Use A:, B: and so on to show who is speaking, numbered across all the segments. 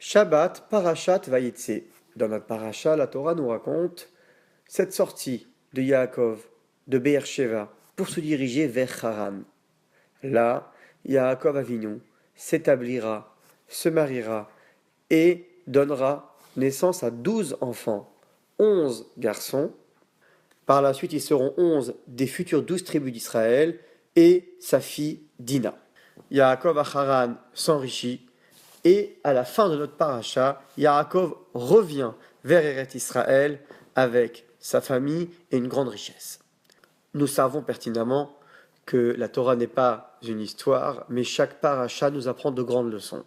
A: Shabbat, Parashat Vayetze. Dans notre parasha, la Torah nous raconte cette sortie de Yaakov, de Be'er Sheva, pour se diriger vers Haran. Là, Yaakov Avinu s'établira, se mariera et donnera naissance à 12 enfants, 11 garçons. Par la suite, ils seront 11 des futures 12 tribus d'Israël et sa fille Dina. Yaakov à Haran s'enrichit. Et à la fin de notre paracha, Yaakov revient vers Eretz Israël avec sa famille et une grande richesse. Nous savons pertinemment que la Torah n'est pas une histoire, mais chaque paracha nous apprend de grandes leçons.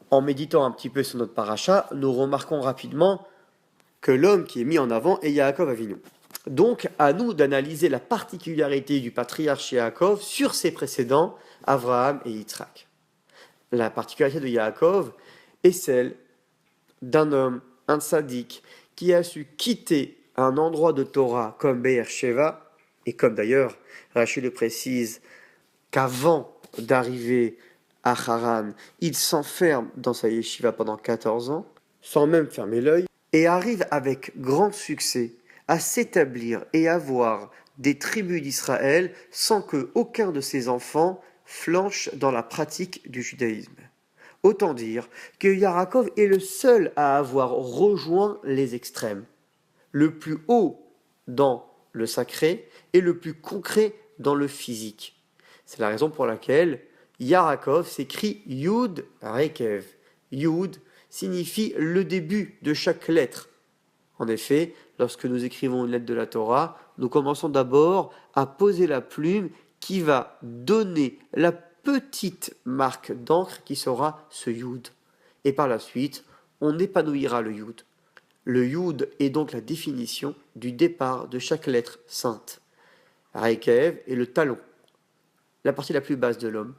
A: En méditant un petit peu sur notre paracha, nous remarquons rapidement que l'homme qui est mis en avant est Yaakov Avinu. Donc, à nous d'analyser la particularité du patriarche Yaakov sur ses précédents, Abraham et Yitzhak. La particularité de Yaakov est celle d'un homme, un tzaddik, qui a su quitter un endroit de Torah comme Be'er Sheva, et comme d'ailleurs Rashi le précise qu'avant d'arriver à Haran, il s'enferme dans sa yeshiva pendant 14 ans, sans même fermer l'œil, et arrive avec grand succès à s'établir et à avoir des tribus d'Israël sans que aucun de ses enfants flanche dans la pratique du judaïsme. Autant dire que Yaakov est le seul à avoir rejoint les extrêmes, le plus haut dans le sacré et le plus concret dans le physique. C'est la raison pour laquelle Yaakov s'écrit Yud Rekev. Yud signifie le début de chaque lettre. En effet, lorsque nous écrivons une lettre de la Torah, nous commençons d'abord à poser la plume qui va donner la petite marque d'encre qui sera ce Yud. Et par la suite, on épanouira le Yud. Le Yud est donc la définition du départ de chaque lettre sainte. Rekev est le talon, la partie la plus basse de l'homme.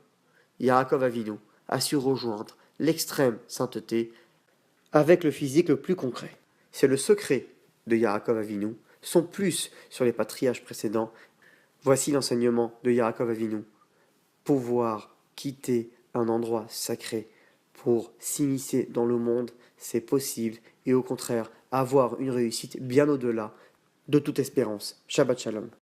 A: Yaakov Avinu a su rejoindre l'extrême sainteté avec le physique le plus concret. C'est le secret de Yaakov Avinu, son plus sur les patriarches précédents. Voici l'enseignement de Yaakov Avinu. Pouvoir quitter un endroit sacré pour s'immiscer dans le monde, c'est possible, et au contraire, avoir une réussite bien au-delà de toute espérance. Shabbat Shalom.